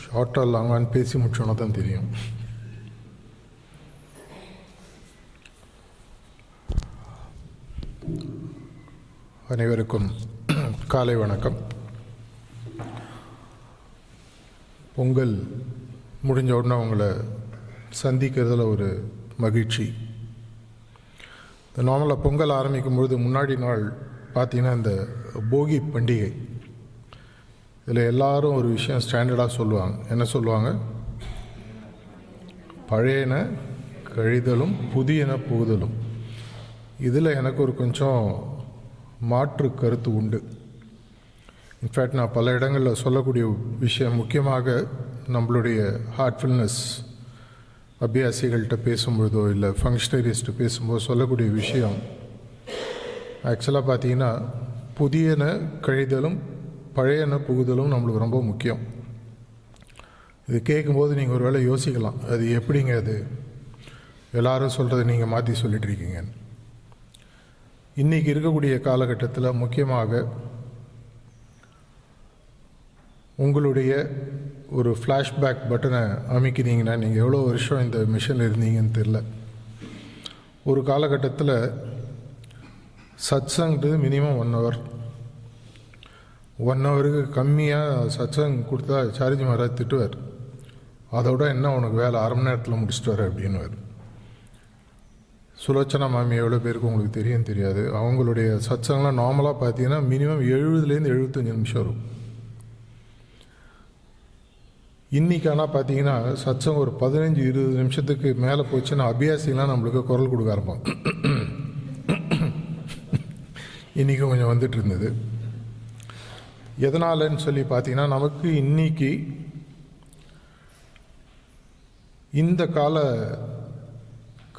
ஷார்ட்டாக லாங்கான்னு பேசி முடிச்சோன்னா தான் தெரியும். அனைவருக்கும் காலை வணக்கம். பொங்கல் முடிஞ்ச உடனே உங்களை சந்திக்கிறதுல ஒரு மகிழ்ச்சி. இந்த நார்மலாக பொங்கல் ஆரம்பிக்கும் பொழுது முன்னாடி நாள் பார்த்தீங்கன்னா இந்த போகி பண்டிகை, இதில் எல்லாரும் ஒரு விஷயம் ஸ்டாண்டர்டாக சொல்லுவாங்க. என்ன சொல்லுவாங்க? பழையன கழிதலும் புதியன புகுதலும். இதில் எனக்கு ஒரு கொஞ்சம் மாற்று கருத்து உண்டு. இன்ஃபேக்ட் நான் பல இடங்களில் சொல்லக்கூடிய விஷயம், முக்கியமாக நம்மளுடைய ஹார்ட்ஃபுல்னஸ் அபியாசிகள்கிட்ட பேசும்பொழுதோ இல்லை ஃபங்க்ஷனரிஸ்ட்டு பேசும்போது சொல்லக்கூடிய விஷயம், ஆக்சுவலாக பார்த்தீங்கன்னா புதியன கழிதலும் பழையன புகுதலும் நம்மளுக்கு ரொம்ப முக்கியம். இது கேட்கும்போது நீங்கள் ஒரு வேளை யோசிக்கலாம், அது எப்படிங்க அது எல்லாரும் சொல்கிறத நீங்கள் மாற்றி சொல்லிட்டுருக்கீங்க. இன்றைக்கி இருக்கக்கூடிய காலகட்டத்தில் முக்கியமாக உங்களுடைய ஒரு ஃப்ளாஷ்பேக் பட்டனை அமைக்கிறீங்கன்னா, நீங்கள் எவ்வளோ வருஷம் இந்த மிஷனில் இருந்தீங்கன்னு தெரில. ஒரு காலகட்டத்தில் சத்சங்கிறது மினிமம் 1 hour, 1 hour கம்மியாக சத்சங் கொடுத்தா சாரிஜி மகாராஜ் திட்டுவார். அதோட என்ன உனக்கு வேலை, 1/2 மணி நேரத்தில் முடிச்சுட்டு வர அப்படின்னுவார். சுலோச்சனா மாமி எவ்வளோ பேருக்கு உங்களுக்கு தெரியாது. அவங்களுடைய சத்சங்கெலாம் நார்மலாக பார்த்தீங்கன்னா மினிமம் 70லேருந்து 75 நிமிஷம் இருக்கும். இன்றைக்கி ஆனால் பார்த்தீங்கன்னா சத்சங் ஒரு 15-20 நிமிஷத்துக்கு மேலே போச்சுன்னா அபியாசிலாம் நம்மளுக்கு குரல் கொடுக்க ஆரம்பம். இன்றைக்கி கொஞ்சம் வந்துட்டு இருந்தது. எதனாலன்னு சொல்லி பார்த்தீங்கன்னா, நமக்கு இன்றைக்கி இந்த கால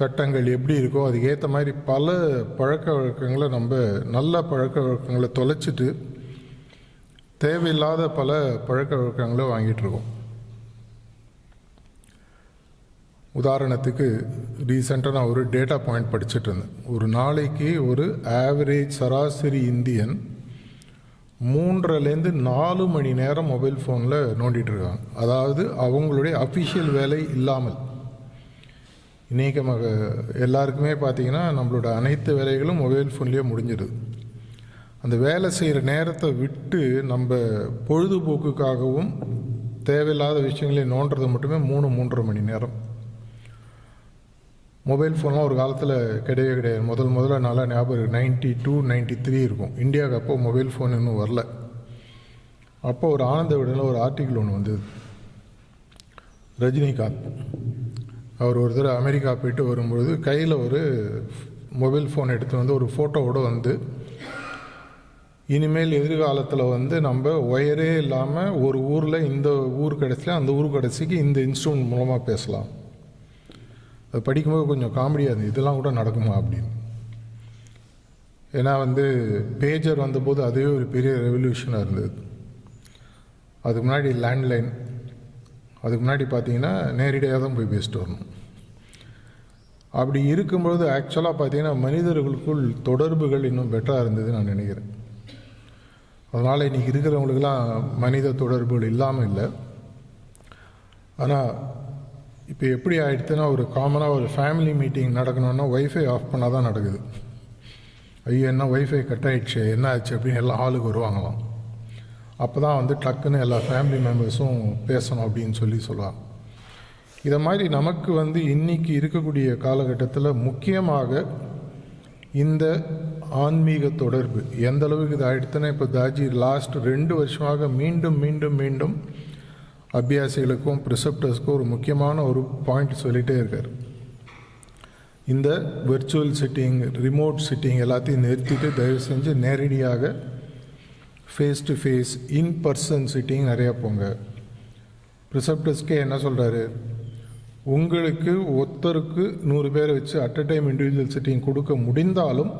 கட்டங்கள் எப்படி இருக்கோ அதுக்கேற்ற மாதிரி பல பழக்க வழக்கங்களை, நம்ம நல்ல பழக்க வழக்கங்களை தொலைச்சிட்டு தேவையில்லாத பல பழக்க வழக்கங்களை வாங்கிட்டுருக்கோம். உதாரணத்துக்கு ரீசெண்டாக நான் ஒரு டேட்டா பாயிண்ட் படிச்சுட்டு இருந்தேன். ஒரு நாளைக்கு ஒரு ஆவரேஜ் சராசரி இந்தியன் 3-4 மணி நேரம் மொபைல் ஃபோனில் நோண்டிகிட்ருக்காங்க. அதாவது அவங்களுடைய அஃபிஷியல் வேலை இல்லாமல். இன்றைக்கி எல்லாருக்குமே பார்த்திங்கன்னா நம்மளோட அனைத்து வேலைகளும் மொபைல் ஃபோன்லேயே முடிஞ்சிடுது. அந்த வேலை செய்கிற நேரத்தை விட்டு நம்ம பொழுதுபோக்குக்காகவும் தேவையில்லாத விஷயங்களை நோண்டுறது மட்டுமே 3-3.5 மணி நேரம். மொபைல் ஃபோன்லாம் ஒரு காலத்தில் கிடையாது. முதல்ல நல்லா ஞாபகம் 92-93 இருக்கும். இந்தியாவுக்கு அப்போ மொபைல் ஃபோன் இன்னும் வரல. அப்போ ஒரு ஆனந்த விடனில் ஒரு ஆர்டிக்கிள் ஒன்று வந்தது. ரஜினிகாந்த் அவர் ஒரு தடவை அமெரிக்கா போயிட்டு வரும்பொழுது கையில் ஒரு மொபைல் ஃபோன் எடுத்து வந்து ஒரு ஃபோட்டோவோடு வந்து, இனிமேல் எதிர்காலத்தில் நம்ம ஒயரே இல்லாமல் ஒரு ஊரில் இந்த ஊர் கடைசியில் அந்த ஊர் கடைசிக்கு இந்த இன்ஸ்ட்ருமெண்ட் மூலமாக பேசலாம். அது படிக்கும்போது கொஞ்சம் காமெடியாக இருந்தது, இதெல்லாம் கூட நடக்குமா அப்படின்னு. ஏன்னா பேஜர் வந்தபோது அதுவே ஒரு பெரிய ரெவல்யூஷனாக இருந்தது. அதுக்கு முன்னாடி லேண்ட்லைன், அதுக்கு முன்னாடி பார்த்தீங்கன்னா நேரடியாக தான் போய் பேசிட்டு வரணும். அப்படி இருக்கும்பொழுது ஆக்சுவலாக பார்த்தீங்கன்னா மனிதர்களுக்குள் தொடர்புகள் இன்னும் பெட்டராக இருந்தது நான் நினைக்கிறேன். அதனால் இன்றைக்கி இருக்கிறவங்களுக்கெல்லாம் மனித தொடர்புகள் இல்லாமல் இல்லை. ஆனால் இப்போ எப்படி ஆகிடுதுன்னா, ஒரு காமனாக ஒரு ஃபேமிலி மீட்டிங் நடக்கணுன்னா ஒய்ஃபை ஆஃப் பண்ணால் தான் நடக்குது. ஐயோ என்ன ஒய்ஃபை கட் ஆகிடுச்சு, என்ன ஆச்சு அப்படின்னு எல்லாம் ஆளுக்கு வருவாங்களாம். அப்போ தான் டக்குன்னு எல்லா ஃபேமிலி மெம்பர்ஸும் பேசணும் அப்படின்னு சொல்லுவாங்க. இதை மாதிரி நமக்கு இன்றைக்கி இருக்கக்கூடிய காலகட்டத்தில் முக்கியமாக இந்த ஆன்மீக தொடர்பு எந்த அளவுக்கு இது ஆகிடுதுன்னா, இப்போ தாஜி லாஸ்ட் 2 வருஷமாக மீண்டும் மீண்டும் மீண்டும் அபியாசிகளுக்கும் ப்ரிசெப்டர்ஸ்க்கும் ஒரு முக்கியமான ஒரு பாயிண்ட் சொல்லிகிட்டே இருக்கார். இந்த விர்ச்சுவல் சிட்டிங், ரிமோட் சிட்டிங் எல்லாத்தையும் நிறுத்திட்டு தயவு செஞ்சு நேரடியாக face to face in person sitting நிறையா போங்க. ப்ரிசெப்டர்ஸ்க்கே என்ன சொல்கிறாரு, உங்களுக்கு ஒருத்தருக்கு 100 பேரை வச்சு at a time individual sitting கொடுக்க முடிந்தாலும்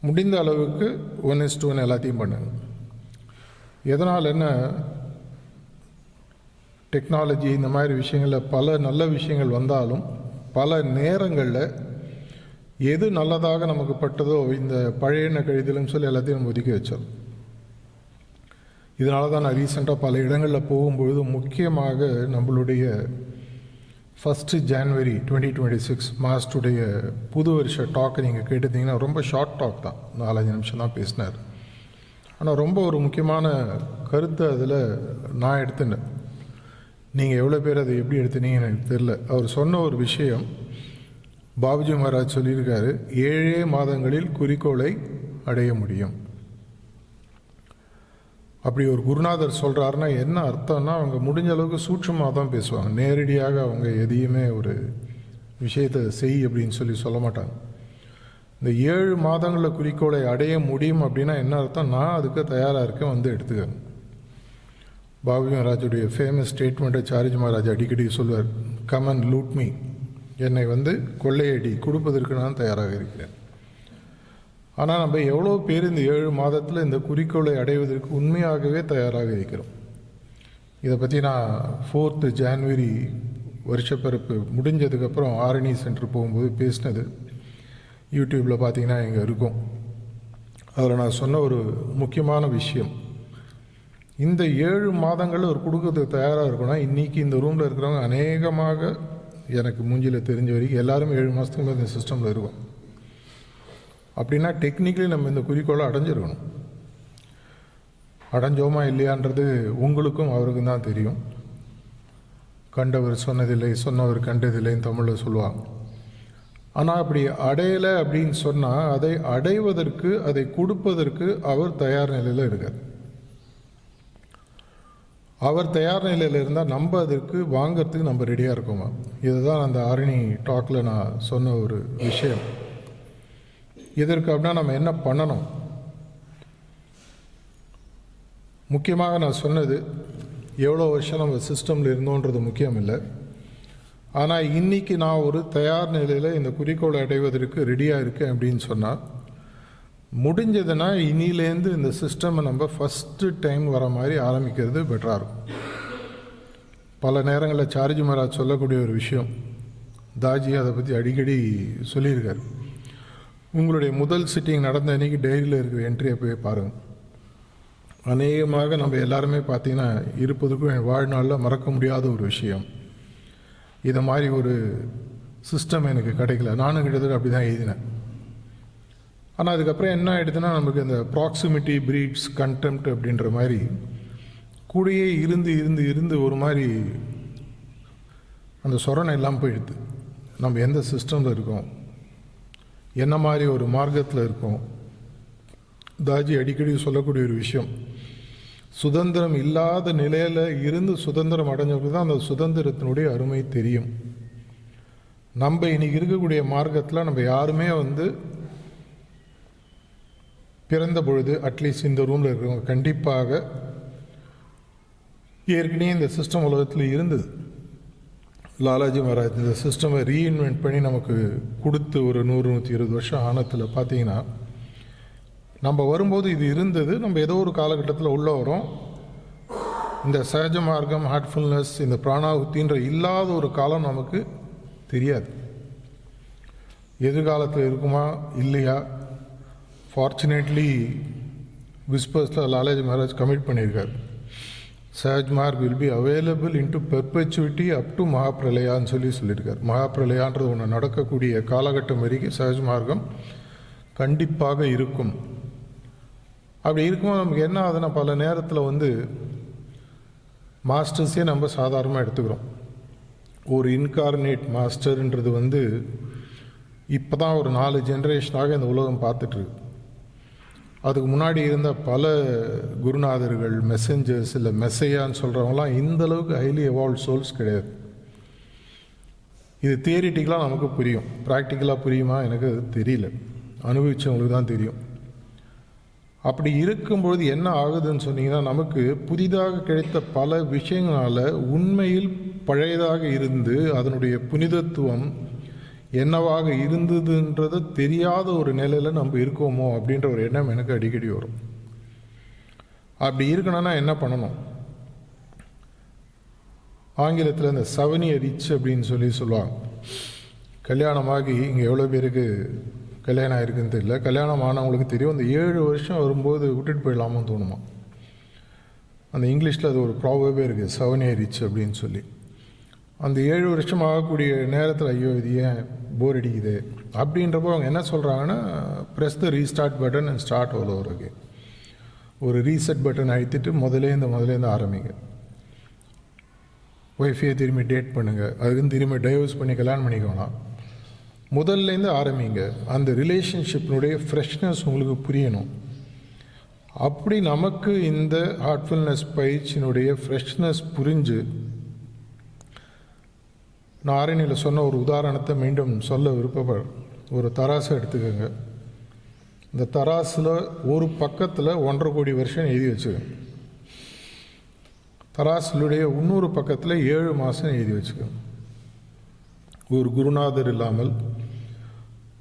முடிந்த அளவுக்கு 1:1 எல்லாத்தையும் பண்ணுங்க. எதனால் என்ன, டெக்னாலஜி இந்த மாதிரி விஷயங்களில் பல நல்ல விஷயங்கள் வந்தாலும் பல நேரங்களில் எது நல்லதாக நமக்கு பட்டதோ இந்த பழையன கழிதலும் சொல்லி எல்லாத்தையும் நம்ம ஒதுக்கி வச்சோம். இதனால தான் நான் ரீசெண்டாக பல இடங்களில் போகும்பொழுது முக்கியமாக நம்மளுடைய 1 ஜான்வரி 2026 மாஸ்டுடைய புது வருஷ டாக்கை நீங்கள் கேட்டிருந்தீங்கன்னா ரொம்ப ஷார்ட் டாக் தான், 4-5 நிமிஷம் தான் பேசினார். ஆனால் ரொம்ப ஒரு முக்கியமான கருத்தை அதில் நான் எடுத்துட்டேன். நீங்கள் எவ்வளோ பேர் அதை எப்படி எடுத்துனீங்கன்னு எனக்கு தெரில. அவர் சொன்ன ஒரு விஷயம், பாபுஜி மகாராஜ் சொல்லியிருக்காரு, 7 மாதங்களில் குறிக்கோளை அடைய முடியும். அப்படி ஒரு குருநாதர் சொல்கிறாருன்னா என்ன அர்த்தம்னா, அவங்க முடிஞ்ச அளவுக்கு சூட்சமாக தான் பேசுவாங்க. நேரடியாக அவங்க எதையுமே ஒரு விஷயத்தை செய் அப்படின்னு சொல்ல மாட்டாங்க. இந்த 7 மாதங்களில் குறிக்கோளை அடைய முடியும் அப்படின்னா என்ன அர்த்தம், நான் அதுக்கு தயாராக இருக்கேன், வந்து எடுத்துக்கங்க. பாபுஜி மகாராஜுடைய ஃபேமஸ் ஸ்டேட்மெண்ட்டை சாரிஜி மகாராஜ் அடிக்கடி சொல்லுவார், கம் அண்ட் லூட் மீ, என்னை வந்து கொள்ளையடி, கொடுப்பதற்கு நான் தயாராக இருக்கிறேன். ஆனால் நம்ம எவ்வளோ பேர் இந்த 7 மாதத்தில் இந்த குறிக்கோளை அடைவதற்கு உண்மையாகவே தயாராக இருக்கிறோம்? இதை பற்றி நான் 4th ஜான்வரி வருஷப்பிறப்பு முடிஞ்சதுக்கப்புறம் ஆரணி சென்டர் போகும்போது பேசினது யூடியூப்பில் பார்த்தீங்கன்னா இங்கே இருக்கும். அதில் நான் சொன்ன ஒரு முக்கியமான விஷயம், இந்த 7 மாதங்கள் ஒரு கொடுக்கறதுக்கு தயாராக இருக்கணும்னா, இன்றைக்கி இந்த ரூமில் இருக்கிறவங்க அநேகமாக எனக்கு மூஞ்சியில் தெரிஞ்ச வரைக்கும் எல்லாரும் 7 மாதத்துக்கு மேலே இந்த சிஸ்டமில் இருக்கும். அப்படின்னா டெக்னிக்கலி நம்ம இந்த குறிக்கோளை அடைஞ்சிருக்கணும். அடைஞ்சோமா இல்லையான்றது உங்களுக்கும் அவருக்கும் தான் தெரியும். கண்டவர் சொன்னதில்லை, சொன்னவர் கண்டதில்லைன்னு தமிழில் சொல்லுவாங்க. ஆனால் அப்படி அடையலை அப்படின்னு சொன்னால் அதை அடைவதற்கு, அதை கொடுப்பதற்கு அவர் தயார் நிலையில் இருக்கார். அவர் தயார் நிலையில் இருந்தால் நம்ம அதற்கு வாங்கிறதுக்கு நம்ம ரெடியாக இருக்கோமா? இதுதான் அந்த ஆரணி டாக்கில் நான் சொன்ன ஒரு விஷயம். இதற்கு அப்படின்னா நம்ம என்ன பண்ணணும்? முக்கியமாக நான் சொன்னது, எவ்வளோ வருஷம் நம்ம சிஸ்டமில் இருந்தோன்றது முக்கியம் இல்லை. ஆனால் இன்றைக்கி நான் ஒரு தயார் நிலையில் இந்த குறிக்கோளை அடைவதற்கு ரெடியாக இருக்கேன் அப்படின்னு சொன்னால், முடிஞ்சதுன்னா இனிலேருந்து இந்த சிஸ்டமை நம்ம ஃபஸ்ட்டு டைம் வர மாதிரி ஆரம்பிக்கிறது பெட்டராக இருக்கும். பல நேரங்களில் சாரிஜி மகாராஜ் சொல்லக்கூடிய ஒரு விஷயம், தாஜி அதை பற்றி அடிக்கடி சொல்லியிருக்கார். உங்களுடைய முதல் சிட்டிங் நடந்த அன்றைக்கி டைரியில் இருக்கிற என்ட்ரியை போய் பாருங்கள். அநேகமாக நம்ம எல்லாருமே பார்த்திங்கன்னா இருப்பதுக்கும் என் வாழ்நாளில் மறக்க முடியாத ஒரு விஷயம், இதை மாதிரி ஒரு சிஸ்டம் எனக்கு கிடைக்கல. நானும் கிட்டத்தட்ட அப்படி தான் எழுதினேன். ஆனால் அதுக்கப்புறம் என்ன ஆகிடுதுன்னா, நமக்கு இந்த ப்ராக்சிமிட்டி ப்ரீட்ஸ் கண்டெம்ட் அப்படின்ற மாதிரி கூடயே இருந்து இருந்து இருந்து ஒரு மாதிரி அந்த சொரணை எல்லாம் போயிடுது. நம்ம எந்த சிஸ்டமில் இருக்கோம், என்ன மாதிரி ஒரு மார்க்கத்தில் இருக்கோம். தாஜி அடிக்கடி சொல்லக்கூடிய ஒரு விஷயம், சுதந்திரம் இல்லாத நிலையில் இருந்து சுதந்திரம் அடைஞ்சவங்களுக்கு தான் அந்த சுதந்திரத்தினுடைய அருமை தெரியும். நம்ம இன்னைக்கு இருக்கக்கூடிய மார்க்கத்தில் நம்ம யாருமே வந்து பிறந்த பொழுது, அட்லீஸ்ட் இந்த ரூமில் இருக்கிறவங்க கண்டிப்பாக ஏற்கனவே இந்த சிஸ்டம் உலகத்தில் இருந்தது. லாலாஜி மகாராஜ் இந்த சிஸ்டமை ரீஇன்வென்ட் பண்ணி நமக்கு கொடுத்து ஒரு 100-120 வருஷம் ஆனத்தில் பார்த்தீங்கன்னா, நம்ம வரும்போது இது இருந்தது. நம்ம ஏதோ ஒரு காலகட்டத்தில் உள்ள வரோம். இந்த சகஜ மார்க்கம், ஹார்ட்ஃபுல்னஸ், இந்த பிராணாகுத்தின்ற இல்லாத ஒரு காலம் நமக்கு தெரியாது. எதிர்காலத்தில் இருக்குமா இல்லையா? ஃபார்ச்சுனேட்லி விஸ்பர்ஸில் லாலாஜி மகாராஜ் கமிட் பண்ணியிருக்கார், Sahaj Marg will be available into perpetuity up to மகாபிரளயான்னு சொல்லியிருக்கார். மகாபிரளயான்றது ஒன்று நடக்கக்கூடிய காலகட்டம் வரைக்கும் சஹஜ் மார்க்கம் கண்டிப்பாக இருக்கும். அப்படி இருக்கும்போது நமக்கு என்ன ஆகுதுன்னா, பல நேரத்தில் வந்து மாஸ்டர்ஸே நம்ம சாதாரணமாக எடுத்துக்கிறோம். ஒரு இன்கார்னேட் மாஸ்டர்ன்றது வந்து இப்போ தான் ஒரு 4 ஜென்ரேஷனாக இந்த உலகம் பார்த்துட்ருக்கு. அதுக்கு முன்னாடி இருந்த பல குருநாதர்கள், மெசஞ்சர்ஸ், இல்லை மெசையான்னு சொல்கிறவங்களாம் இந்தளவுக்கு ஹைலி எவால்வ் சோல்ஸ் கிடையாது. இது தியரிட்டிக்கலாக நமக்கு புரியும், ப்ராக்டிக்கலாக புரியுமா எனக்கு அது தெரியல, அனுபவித்தவங்களுக்கு தான் தெரியும். அப்படி இருக்கும்பொழுது என்ன ஆகுதுன்னு சொன்னீங்கன்னா, நமக்கு புதிதாக கிடைத்த பல விஷயங்களால் உண்மையில் பழையதாக இருந்து அதனுடைய புனிதத்துவம் என்னவாக இருந்ததுன்றது தெரியாத ஒரு நிலையில் நம்ம இருக்கோமோ அப்படின்ற ஒரு எண்ணம் எனக்கு அடிக்கடி வரும். அப்படி இருக்கணும்னா என்ன பண்ணணும்? ஆங்கிலத்தில் இந்த 7 year ரிச் அப்படின்னு சொல்லுவாங்க. கல்யாணமாகி இங்கே எவ்வளோ பேருக்கு கல்யாணம் ஆகிருக்குன்னு தெரியல, கல்யாணம் ஆனவங்களுக்கு தெரியும். அந்த 7 வருஷம் வரும்போது விட்டுட்டு போயிடலாமான்னு தோணுமா? அந்த இங்கிலீஷில் அது ஒரு ப்ராபவே இருக்குது, 7 year itch அப்படின்னு சொல்லி. அந்த 7 வருஷம் ஆகக்கூடிய நேரத்தில் ஐயோ இது ஏன் போர் அடிக்குது அப்படின்றப்போ அவங்க என்ன சொல்கிறாங்கன்னா, press the restart button and start all over again. ஒரு ரீசெட் பட்டன் அழுத்திட்டு முதலேருந்து ஆரம்பிங்க. ஒய்ஃபையை திரும்பி டேட் பண்ணுங்கள், அதுக்குன்னு திரும்பி டைவர்ஸ் பண்ணி கல்யாணம் பண்ணிக்கோலாம். முதல்லேருந்து ஆரம்பிங்க. அந்த ரிலேஷன்ஷிப்னுடைய ஃப்ரெஷ்னஸ் உங்களுக்கு புரியணும். அப்படி நமக்கு இந்த ஹார்ட்ஃபுல்னஸ் பயிற்சியினுடைய ஃப்ரெஷ்னஸ் புரிஞ்சு, நான் ஆரணியில் சொன்ன ஒரு உதாரணத்தை மீண்டும் சொல்ல விருப்பப்படுறேன். ஒரு தராசை எடுத்துக்கோங்க. இந்த தராசில் ஒரு பக்கத்தில் 1.5 கோடி வருஷம் எழுதி வச்சுக்கோங்க. தராசிலுடைய இன்னொரு பக்கத்தில் 7 மாதம் எழுதி வச்சுக்கோங்க. ஒரு குருநாதர் இல்லாமல்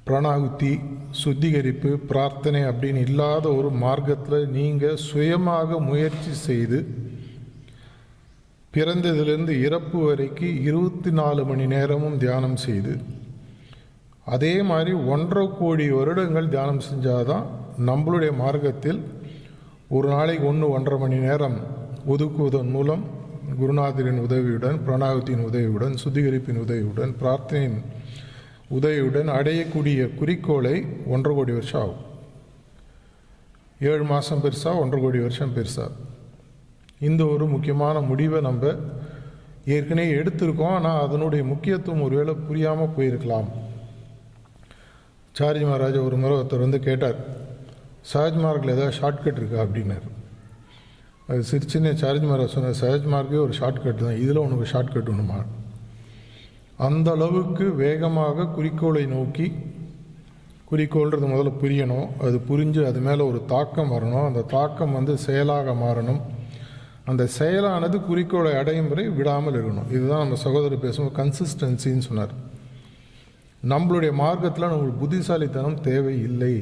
பிராணாகுதி, சுத்திகரிப்பு, பிரார்த்தனை அப்படின்னு இல்லாத ஒரு மார்க்கத்தில் நீங்கள் சுயமாக முயற்சி செய்து பிறந்ததிலிருந்து இறப்பு வரைக்கும் 24 மணி நேரமும் தியானம் செய்து, அதே மாதிரி 1.5 கோடி வருடங்கள் தியானம் செஞ்சாதான் நம்மளுடைய மார்க்கத்தில் ஒரு நாளைக்கு 1-1.5 மணி நேரம் ஒதுக்குவதன் மூலம் குருநாதரின் உதவியுடன், பிராணாகுதியின் உதவியுடன், சுத்திகரிப்பின் உதவியுடன், பிரார்த்தனையின் உதவியுடன் அடையக்கூடிய குறிக்கோளை 1.5 கோடி வருஷம் ஆகும். 7 மாதம் பெருசா, 1.5 கோடி வருஷம் பெருசா? இந்த ஒரு முக்கியமான முடிவை நம்ம ஏற்கனவே எடுத்திருக்கோம். ஆனால் அதனுடைய முக்கியத்துவம் ஒருவேளை புரியாமல் போயிருக்கலாம். சார்ஜி மகாராஜ் ஒரு முறை ஒருத்தர் கேட்டார், சஹஜ் மார்க்கில் ஏதாவது ஷார்ட்கட் இருக்கா அப்படின்னார். அது சிரிச்சுன்னு சார்ஜி மகாராஜ் சொன்னார், சஹஜ் மார்க்கே ஒரு ஷார்ட்கட் தான், இதில் உனக்கு ஷார்ட்கட் ஒன்றுமா? அந்த அளவுக்கு வேகமாக குறிக்கோளை நோக்கி, குறிக்கோள்ன்றது முதல்ல புரியணும், அது புரிஞ்சு அது மேலே ஒரு தாக்கம் வரணும், அந்த தாக்கம் செயலாக மாறணும், அந்த செயலானது குறிக்கோளை அடையும் வரை விடாமல் இருக்கணும். இதுதான் நம்ம சகோதரர் பேசும்போது கன்சிஸ்டன்சின்னு சொன்னார். நம்மளுடைய மார்க்கத்தில் நம்மளுக்கு புத்திசாலித்தனம் தேவை இல்லை.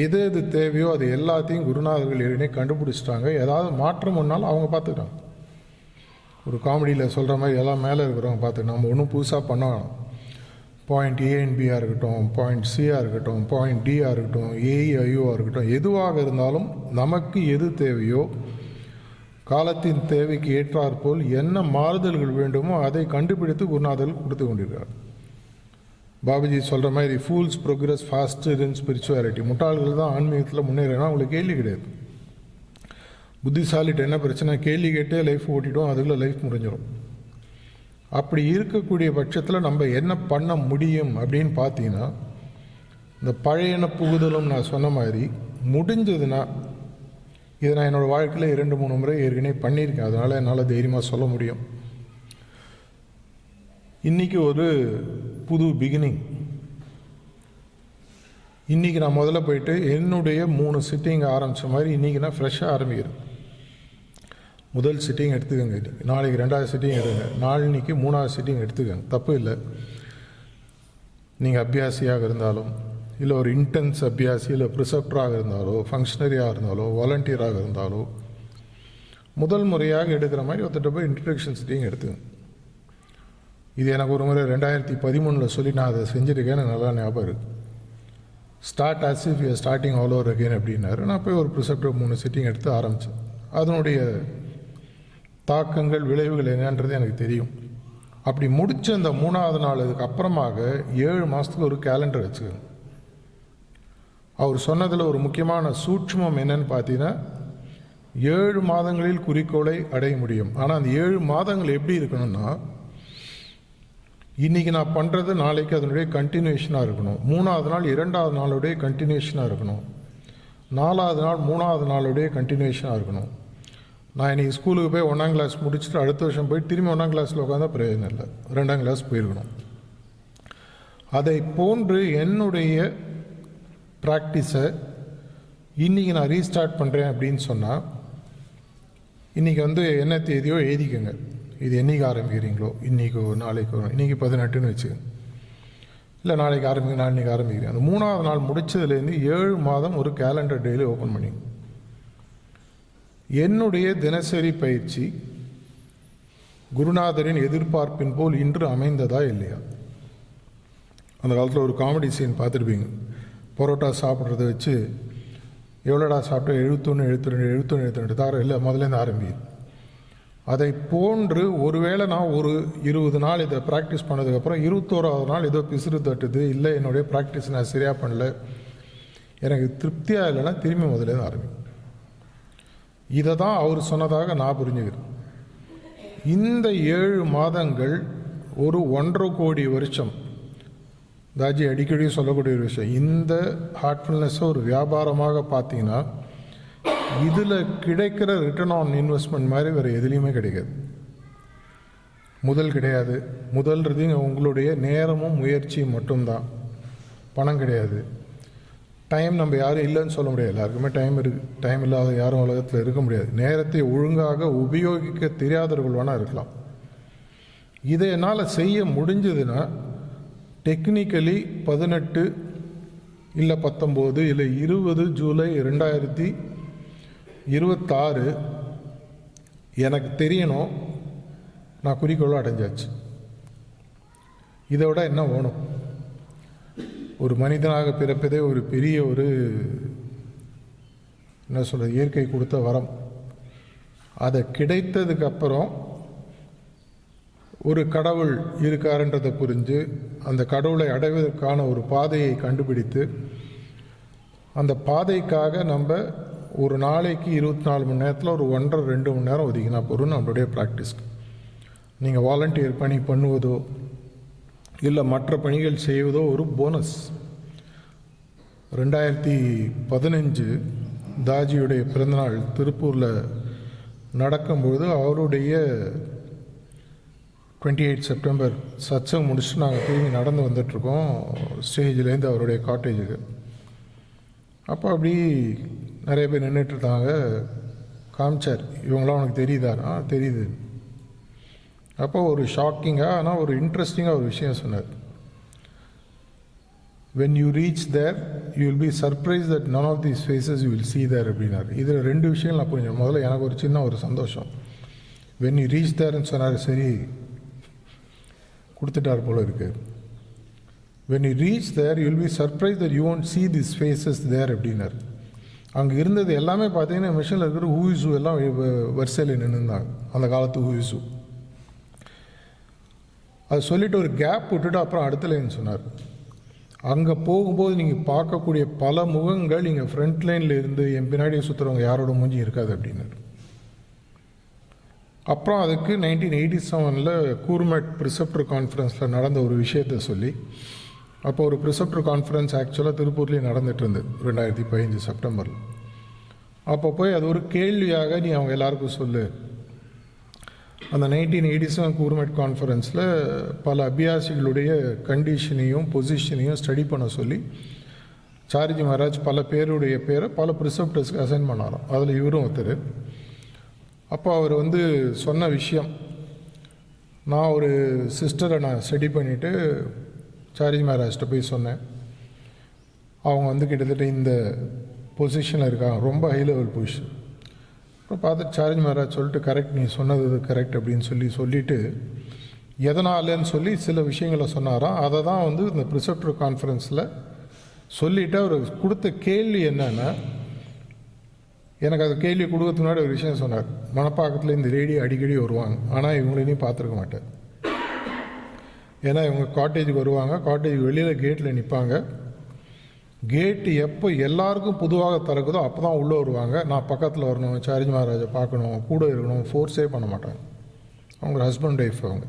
எது எது தேவையோ அது எல்லாத்தையும் குருநாதர்கள் ஏற்கனவே கண்டுபிடிச்சிட்டாங்க. ஏதாவது மாற்றம் ஒன்றாலும் அவங்க பார்த்துக்கிட்டாங்க. ஒரு காமெடியில் சொல்கிற மாதிரி எல்லாம் மேலே இருக்கிறவங்க பார்த்துக்கிட்டோம். நம்ம ஒன்றும் புதுசாக பண்ண வேணாம். பாயிண்ட் A and Bயாக இருக்கட்டும், பாயிண்ட் Cயாக இருக்கட்டும், பாயிண்ட் Dயாக இருக்கட்டும், AEIOவாக இருக்கட்டும், எதுவாக இருந்தாலும் நமக்கு எது தேவையோ, காலத்தின் தேவைக்கு ஏற்றாற்போல் என்ன மாறுதல்கள் வேண்டுமோ அதை கண்டுபிடித்து குருநாதர்கள் கொடுத்து கொண்டிருக்கிறார். பாபுஜி சொல்கிற மாதிரி fools progress faster in spirituality. முட்டாள்கள் தான் ஆன்மீகத்தில் முன்னேறினா அவங்களுக்கு கேள்வி கிடையாது. புத்திசாலிட்டு என்ன பிரச்சனை, கேள்வி கேட்டே லைஃப் ஓட்டிடும், அதுக்குள்ளே லைஃப் முடிஞ்சிடும். அப்படி இருக்கக்கூடிய பட்சத்தில் நம்ம என்ன பண்ண முடியும் அப்படின்னு பார்த்தீங்கன்னா, இந்த பழையன புகுதலும் நான் சொன்ன மாதிரி முடிஞ்சதுன்னா, இதை நான் என்னோடய வாழ்க்கையில் 2-3 முறை ஏற்கனவே பண்ணியிருக்கேன். அதனால் என்னால் தைரியமாக சொல்ல முடியும். இன்றைக்கி ஒரு புது பிகினிங். இன்றைக்கி நான் முதல்ல போயிட்டு என்னுடைய 3 சிட்டிங் ஆரம்பித்த மாதிரி இன்றைக்கி நான் ஃப்ரெஷ்ஷாக ஆரம்பிக்கிறேன். முதல் சிட்டிங் எடுத்துக்கோங்க, நாளைக்கு 2வது சிட்டிங் எடுங்க, நாளைக்கு 3வது சிட்டிங் எடுத்துக்கோங்க, தப்பு இல்லை. நீங்கள் அபியாசியாக இருந்தாலும், இல்லை ஒரு இன்டென்ஸ் அபியாசி, இல்லை ப்ரிசெப்டராக இருந்தாலோ, ஃபங்க்ஷனரியாக இருந்தாலோ, வாலண்டியராக இருந்தாலோ, முதல் முறையாக எடுக்கிற மாதிரி ஒருத்தட்ட போய் இன்ட்ரடக்ஷன் சிட்டிங் எடுத்துக்கோங்க. இது எனக்கு ஒரு முறை 2013 சொல்லி நான் அதை செஞ்சுருக்கேன்னு நல்லா ஞாபகம் இருக்குது. Start as if you starting all over again அப்படின்னாரு. நான் போய் ஒரு ப்ரிசெப்டர் 3 சிட்டிங் எடுத்து ஆரம்பித்தேன். அதனுடைய தாக்கங்கள், விளைவுகள் என்னன்றது எனக்கு தெரியும். அப்படி முடித்த அந்த 3வது நாள் இதுக்கு அப்புறமாக 7 மாதத்துக்கு ஒரு கேலண்டர் வச்சுக்கோங்க. அவர் சொன்னதில் ஒரு முக்கியமான சூட்சுமம் என்னன்னு பார்த்தீங்கன்னா, 7 மாதங்களில் குறிக்கோளை அடைய முடியும். ஆனால் அந்த 7 மாதங்கள் எப்படி இருக்கணும்னா, இன்றைக்கி நான் பண்ணுறது நாளைக்கு அதனுடைய கண்டினியூஷனாக இருக்கணும், 3வது நாள் 2வது நாளுடைய கண்டினியூஷனாக இருக்கணும், 4வது நாள் 3வது நாளுடைய கண்டினியூஷனாக இருக்கணும். நான் இன்றைக்கி ஸ்கூலுக்கு போய் 1ஆம் கிளாஸ் முடிச்சுட்டு அடுத்த வருஷம் போய் திரும்பி 1ஆம் கிளாஸில் உட்காந்தா பிரயோஜனம் இல்லை, 2ஆம் கிளாஸ் போயிருக்கணும். அதை போன்று என்னுடைய ப்ராக்டிஸை இன்றைக்கி நான் ரீஸ்டார்ட் பண்ணுறேன் அப்படின்னு சொன்னால், இன்றைக்கி என்ன தேதியோ எழுதிக்கோங்க. இது என்றைக்கு ஆரம்பிக்கிறீங்களோ, இன்றைக்கோ நாளைக்கோ, இன்றைக்கி 18ன்னு வச்சுக்கோங்க, இல்லை நாளைக்கு ஆரம்பிங்க, நாளைக்கு ஆரம்பிக்கிறேன். அந்த 3வது நாள் முடித்ததுலேருந்து 7 மாதம் ஒரு கேலண்டர் டெய்லி ஓப்பன் பண்ணி, என்னுடைய தினசரி பயிற்சி குருநாதரின் எதிர்பார்ப்பின் போல் இன்று அமைந்ததா இல்லையா? அந்த காலத்தில் ஒரு காமெடி சீன் பார்த்துருப்பீங்க. பரோட்டா சாப்பிட்றத வச்சு எவ்வளோடா சாப்பிட்டா 71 தவிர இல்லை, முதலேருந்து ஆரம்பி. அதை போன்று ஒருவேளை நான் ஒரு 20 நாள் இதை ப்ராக்டிஸ் பண்ணதுக்கப்புறம் 21வது நாள் ஏதோ பிசுறு தட்டுது, இல்லை என்னுடைய ப்ராக்டிஸ் நான் சரியாக பண்ணல, எனக்கு திருப்தியாக இல்லைன்னா திரும்பி முதலேருந்து ஆரம்பி. இதை தான் அவர் சொன்னதாக நான் புரிஞ்சுக்கிறேன். இந்த 7 மாதங்கள் ஒரு 1.5 கோடி வருஷம். தாஜி அடிக்கடி சொல்லக்கூடிய ஒரு விஷயம், இந்த ஹார்ட்ஃபுல்னஸை ஒரு வியாபாரமாக பார்த்தீங்கன்னா இதில் கிடைக்கிற ரிட்டர்ன் ஆன் இன்வெஸ்ட்மெண்ட் மாதிரி வேறு எதுலேயுமே கிடைக்காது. முதல் கிடையாது. முதல்றது உங்களுடைய நேரமும் முயற்சியும் மட்டும்தான், பணம் கிடையாது. டைம் நம்ம யாரும் இல்லைன்னு சொல்ல முடியாது, எல்லாருக்குமே டைம் இருக்குது. டைம் இல்லாத யாரும் உலகத்தில் இருக்க முடியாது. நேரத்தை ஒழுங்காக உபயோகிக்க தெரியாதவர்கள் வேணால் இருக்கலாம். இதை என்னால் செய்ய முடிஞ்சதுன்னா டெக்னிக்கலி 18 இல்லை 19 இல்லை 20 ஜூலை 2026 எனக்கு தெரியணும், நான் குறிக்கோளை அடைஞ்சாச்சு. இதை விட என்ன வேணும்? ஒரு மனிதனாக பிறப்பதே ஒரு பெரிய ஒரு என்ன சொல்கிறது, இயற்கை கொடுத்த வரம். அதை கிடைத்ததுக்கப்புறம் ஒரு கடவுள் இருக்காருன்றதை புரிஞ்சு அந்த கடவுளை அடைவதற்கான ஒரு பாதையை கண்டுபிடித்து அந்த பாதைக்காக நம்ம ஒரு நாளைக்கு 24 மணி நேரத்தில் ஒரு 1.5-2 மணி நேரம் ஒதுக்கினா போதும் நம்மளுடைய ப்ராக்டிஸ்க்கு. நீங்கள் வாலண்டியர் பணி பண்ணுவதோ இல்லை மற்ற பணிகள் செய்வதோ ஒரு போனஸ். 2015 தாஜியுடைய பிறந்தநாள் திருப்பூரில் நடக்கும்போது அவருடைய 28 செப்டம்பர் சத்சங் முடிச்சுட்டு நாங்கள் திரும்பி நடந்து வந்துட்ருக்கோம் ஸ்டேஜ்லேருந்து அவருடைய காட்டேஜுக்கு. அப்போ அப்படி நிறைய பேர் நின்றுட்டுருந்தாங்க. காமிச்சார், இவங்களாம் உனக்கு தெரியுதா? தெரியுது. அப்போ ஒரு ஷாக்கிங்காக ஆனால் ஒரு இன்ட்ரெஸ்டிங்காக ஒரு விஷயம் சொன்னார். when you reach there you will be surprised that none of these faces you will see there அப்படின்னார். இதில் 2 விஷயங்கள் நான் புரிஞ்சேன். முதல்ல எனக்கு ஒரு சின்ன ஒரு சந்தோஷம். when you reach thereன்னு சொன்னார், சரி கொடுத்துட்டார் போல இருக்கு. when you reach there you will be surprised that you won't see these faces there அப்படின்னார். அங்கே இருந்தது எல்லாமே பார்த்தீங்கன்னா மிஷனில் இருக்கிற ஹூஇசு எல்லாம் வரிசையில் நின்றுந்தாங்க, அந்த காலத்து ஹூஇசு. அது சொல்லிவிட்டு ஒரு கேப் விட்டுட்டு அப்புறம் அடுத்த லைன் சொன்னார், அங்கே போகும்போது நீங்கள் பார்க்கக்கூடிய பல முகங்கள் இங்கே ஃப்ரண்ட் லைனில் இருந்து என் பின்னாடி சுற்றுறவங்க யாரோட மூஞ்சி இருக்காது அப்படின்னாரு. அப்புறம் அதுக்கு 1987 கூர்மெட் ப்ரிசெப்டர் கான்ஃபரன்ஸில் நடந்த ஒரு விஷயத்தை சொல்லி, அப்போ ஒரு ப்ரிசெப்டர் கான்ஃபரன்ஸ் ஆக்சுவலாக திருப்பூர்லேயே நடந்துட்டு இருந்தது 2015 செப்டம்பரில். அப்போ போய் அது ஒரு கேள்வியாக நீ அவங்க எல்லாருக்கும் சொல்லு. அந்த 1987 கூர்மெட் கான்ஃபரன்ஸில் பல அபியாசிகளுடைய கண்டிஷனையும் பொசிஷனையும் ஸ்டடி பண்ண சொல்லி சாரிஜி மகாராஜ் பல பேருடைய பேரை பல ப்ரிசெப்டர்ஸ்க்கு அசைன் பண்ணாராம். அதில் இவரும் ஒருத்தர். அப்போ அவர் சொன்ன விஷயம், நான் ஒரு சிஸ்டரை நான் ஸ்டடி பண்ணிவிட்டு சாரிஜி மகாராஜ்கிட்ட போய் சொன்னேன். அவங்க கிட்டத்தட்ட இந்த பொசிஷனில் இருக்காங்க, ரொம்ப ஹை லெவல் பொசிஷன். அப்புறம் பார்த்துட்டு சாரிஜி மகாராஜ் சொல்லிட்டு கரெக்ட், நீ சொன்னது கரெக்ட் அப்படின்னு சொல்லிவிட்டு எதனாலன்னு சொல்லி சில விஷயங்களை சொன்னாராம். அதை தான் இந்த ப்ரிசெப்டர் கான்ஃபரன்ஸில் சொல்லிவிட்டு அவர் கொடுத்த கேள்வி என்னென்னா, எனக்கு அது கேள்வி கொடுக்கறதுக்கு முன்னாடி ஒரு விஷயம் சொன்னார். மணப்பாக்கத்தில் இந்த லேடி அடிக்கடி வருவாங்க, ஆனால் இவங்களையும் பார்த்துருக்க மாட்டேன். ஏன்னா இவங்க காட்டேஜுக்கு வருவாங்க, காட்டேஜுக்கு வெளியில் கேட்டில் நிற்பாங்க. கேட்டு எப்போ எல்லாருக்கும் பொதுவாக திறக்குதோ அப்போ தான் உள்ளே வருவாங்க. நான் பக்கத்தில் வரணும், சாரிஜி மகாராஜை பார்க்கணும், கூட இருக்கணும், ஃபோர்ஸே பண்ண மாட்டாங்க. அவங்க ஹஸ்பண்ட் ஒய்ஃப், அவங்க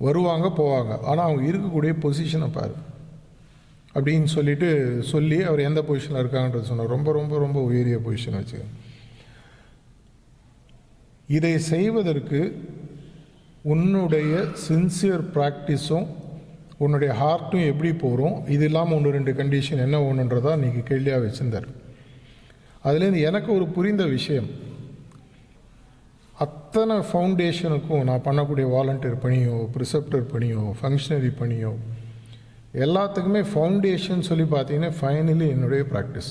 வருவாங்க போவாங்க, ஆனால் அவங்க இருக்கக்கூடிய பொசிஷனை பாரு அப்படின்னு சொல்லி அவர் எந்த பொசிஷனில் இருக்காங்கன்றது சொன்னார். ரொம்ப ரொம்ப ரொம்ப உயரிய பொசிஷன் வச்சுக்க. இதை செய்வதற்கு உன்னுடைய சின்சியர் ப்ராக்டிஸும் உன்னுடைய ஹார்ட்டும் எப்படி போகிறோம், இது இல்லாமல் 1-2 கண்டிஷன் என்ன ஒன்றுன்றதா இன்றைக்கி கேள்வியாக வச்சுருந்தார். அதுலேருந்து எனக்கு ஒரு புரிந்த விஷயம், அத்தனை ஃபவுண்டேஷனுக்கும் நான் பண்ணக்கூடிய வாலண்டியர் பணியோ ப்ரிசெப்டர் பணியோ ஃபங்க்ஷனரி பணியோ எல்லாத்துக்குமே ஃபவுண்டேஷன் சொல்லி பார்த்தீங்கன்னா ஃபைனலி என்னுடைய ப்ராக்டிஸ்.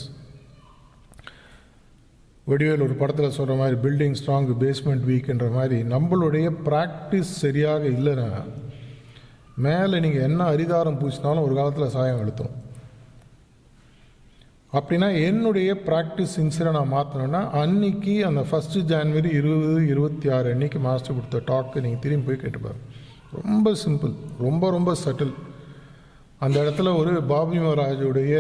வடிவேல் ஒரு படத்தில் சொல்கிற மாதிரி பில்டிங் ஸ்ட்ராங் பேஸ்மெண்ட் வீக்ன்ற மாதிரி நம்மளுடைய ப்ராக்டிஸ் சரியாக இல்லைன்னா மேலே நீங்கள் என்ன அரிதாரம் பூசினாலும் ஒரு காலத்தில் சாயம் அழுத்தணும். அப்படின்னா என்னுடைய ப்ராக்டிஸ் சின்சியராக நான் மாற்றணுன்னா அன்னைக்கு அந்த 1 ஜான்வரி 2026 அன்னைக்கு மாஸ்டர் கொடுத்த டாக்கு நீங்கள் திரும்பி போய் கேட்டுப்பார். ரொம்ப சிம்பிள், ரொம்ப ரொம்ப சட்டில். அந்த இடத்துல ஒரு பாபி மகாராஜுடைய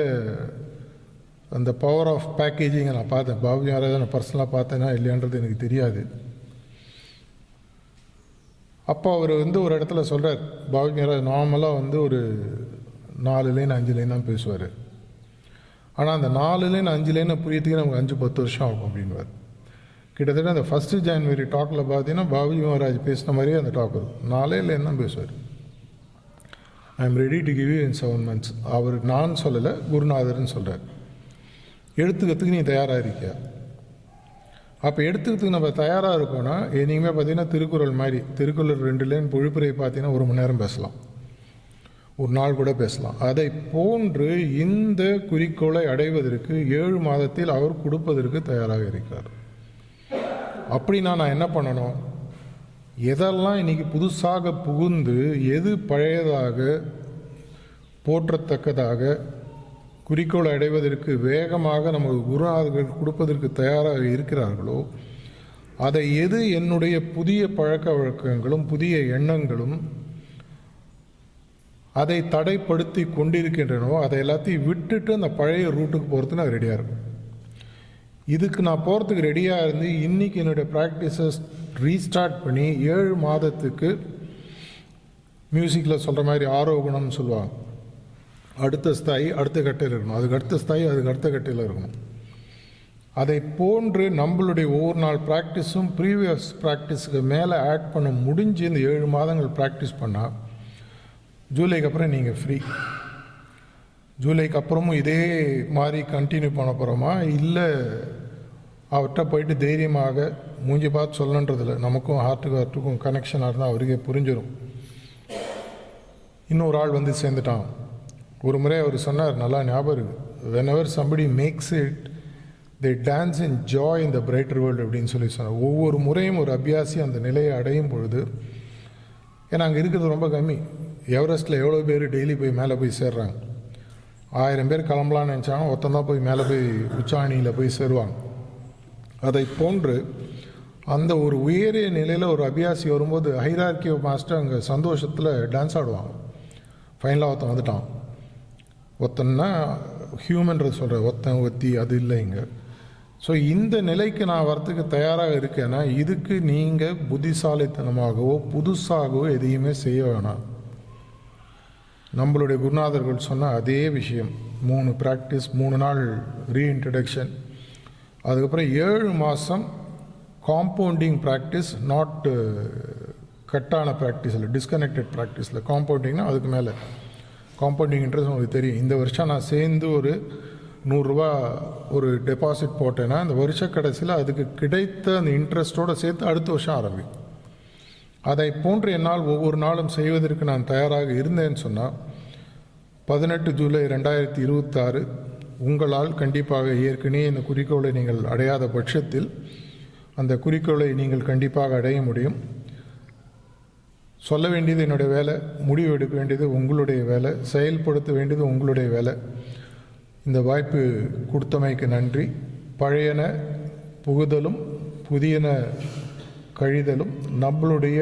அந்த பவர் ஆஃப் பேக்கேஜிங்கை நான் பார்த்தேன். பாபி மகாராஜை நான் பர்சனலாக பார்த்தேன்னா இல்லையான்றது எனக்கு தெரியாது. அப்போ அவர் ஒரு இடத்துல சொல்கிறார், பாபி மகாராஜ் நார்மலாக ஒரு 4 லைன் 5 லைன் தான் பேசுவார். ஆனால் அந்த 4 லைன் 5 லைனை புரியத்துக்கு நமக்கு 5-10 வருஷம் ஆகும் அப்படின்வார். கிட்டத்தட்ட அந்த 1 ஜான்வரி டாக்கில் பார்த்தீங்கன்னா பாபி மகாராஜ் பேசின மாதிரியே அந்த டாக் இருக்கும். 4 லைன் தான் பேசுவார். I am ready to give you in 7 months. அவர் நான் சொல்லலை, குருநாதர்னு சொல்கிறார். எடுத்துக்கிறதுக்கு நீ தயாராக இருக்கியா? அப்போ எடுத்துக்கிறதுக்கு நம்ம தயாராக இருக்கோன்னா இனிமேல் பார்த்தீங்கன்னா திருக்குறள் மாதிரி, திருக்குறள் 2 லைன் பொழிப்புரை பார்த்தீங்கன்னா 1 மணி நேரம் பேசலாம், ஒரு நாள் கூட பேசலாம். அதை போன்று இந்த குறிக்கோளை அடைவதற்கு 7 மாதத்தில் அவர் கொடுப்பதற்கு தயாராக இருக்கிறார். அப்படின்னா நான் என்ன பண்ணணும்? எதெல்லாம் இன்றைக்கி புதுசாக புகுந்து எது பழையதாக போற்றத்தக்கதாக குறிக்கோளை அடைவதற்கு வேகமாக நமது குருநாதர்கள் கொடுப்பதற்கு தயாராக இருக்கிறார்களோ அதை எது என்னுடைய புதிய பழக்க வழக்கங்களும் புதிய எண்ணங்களும் அதை தடைப்படுத்தி கொண்டிருக்கின்றனோ அதை எல்லாத்தையும் விட்டுட்டு அந்த பழைய ரூட்டுக்கு போகிறதுக்கு நான் ரெடியாக இருக்கும். இதுக்கு நான் போகிறதுக்கு ரெடியாக இருந்து இன்றைக்கி என்னுடைய ப்ராக்டிஸஸ் ரீஸ்டார்ட் பண்ணி 7 மாதத்துக்கு மியூசிக்கில் சொல்கிற மாதிரி ஆரோகணம்னு சொல்லுவாங்க. அடுத்த ஸ்தாயி அடுத்த கட்டையில் இருக்கணும், அதுக்கு அடுத்த ஸ்தாயி அதுக்கு அடுத்த கட்டையில் இருக்கணும். அதை போன்று நம்மளுடைய ஒவ்வொரு நாள் ப்ராக்டிஸும் ப்ரீவியஸ் ப்ராக்டிஸுக்கு மேலே ஆட் பண்ண முடிஞ்சு இந்த 7 மாதங்கள் ப்ராக்டிஸ் பண்ணால் ஜூலைக்கு அப்புறம் நீங்கள் ஃப்ரீ. ஜூலைக்கு அப்புறமும் இதே மாதிரி கண்டினியூ பண்ண போகிறோமா, இல்லை அவர்கிட்ட போயிட்டு தைரியமாக மூஞ்சி பார்த்து சொல்லணுன்றதில்ல, நமக்கும் ஹார்ட்டுக்கும் கனெக்ஷனாக இருந்தால் அவருக்கே புரிஞ்சிடும். இன்னொரு ஆள் சேர்ந்துட்டான். ஒரு முறை அவர் சொன்னார், நல்லா ஞாபகம் இருக்குது, whenever somebody makes it they dance in joy in the brighter world அப்படின்னு சொல்லி சொன்னார். ஒவ்வொரு முறையும் ஒரு அபியாசி அந்த நிலையை அடையும் பொழுது, ஏன்னா அங்கே இருக்கிறது ரொம்ப கம்மி. எவரெஸ்ட்டில் எவ்வளோ பேர் டெய்லி போய் மேலே போய் சேர்றாங்க? 1000 பேர் கிளம்பலான்னு நினச்சாங்க, ஒருத்தந்தான் போய் மேலே போய் உச்சாணியில் போய் சேருவாங்க. அதை போன்று அந்த ஒரு உயரிய நிலையில் ஒரு அபியாசி வரும்போது ஹைரார்கி மாஸ்டர் அங்கே சந்தோஷத்தில் டான்ஸ் ஆடுவாங்க. ஃபைனலாக ஒருத்தன் வந்துட்டான். ஒருத்தன்னா ஹியூமன்றது சொல்கிறேன், ஒருத்தன் ஒத்தி அது இல்லைங்க. ஸோ இந்த நிலைக்கு நான் வரத்துக்கு தயாராக இருக்கேன்னா இதுக்கு நீங்கள் புத்திசாலித்தனமாகவோ புதுசாகவோ எதையுமே செய்ய வேணாம். நம்மளுடைய குருநாதர்கள் சொன்ன அதே விஷயம், 3 ப்ராக்டிஸ், 3 நாள் ரீஇன்ட்ரடக்ஷன், அதுக்கப்புறம் 7 மாதம் compounding practice, not Katana ப்ராக்டிஸில், disconnected ப்ராக்டிஸில். காம்பவுண்டிங்னா அதுக்கு மேலே காம்பவுண்டிங் இன்ட்ரெஸ்ட் உங்களுக்கு தெரியும். இந்த வருஷம் நான் சேர்ந்து ஒரு 100 ரூபா ஒரு டெபாசிட் போட்டேன்னா அந்த வருஷ கடைசியில் அதுக்கு கிடைத்த அந்த இன்ட்ரெஸ்ட்டோடு சேர்த்து அடுத்த வருஷம் ஆரம்பிக்கும். அதை போன்று என்னால் ஒவ்வொரு நாளும் செய்வதற்கு நான் தயாராக இருந்தேன்னு சொன்னால் 18 ஜூலை 2026 உங்களால் கண்டிப்பாக ஏற்கனவே இந்த குறிக்கோளை நீங்கள் அடையாத பட்சத்தில் அந்த குறிக்கோளை நீங்கள் கண்டிப்பாக அடைய முடியும். சொல்ல வேண்டியது என்னுடைய வேலை, முடிவு எடுக்க வேண்டியது உங்களுடைய வேலை, செயல்படுத்த வேண்டியது உங்களுடைய வேலை. இந்த வாய்ப்பு கொடுத்தமைக்கு நன்றி. பழையன புகுதலும் புதியன கழிதலும் நம்மளுடைய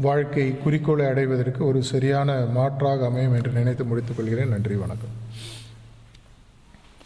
வாழ்க்கை குறிக்கோளை அடைவதற்கு ஒரு சரியான மாற்றாக அமையும் என்று நினைத்து முடித்துக் கொள்கிறேன். நன்றி, வணக்கம்.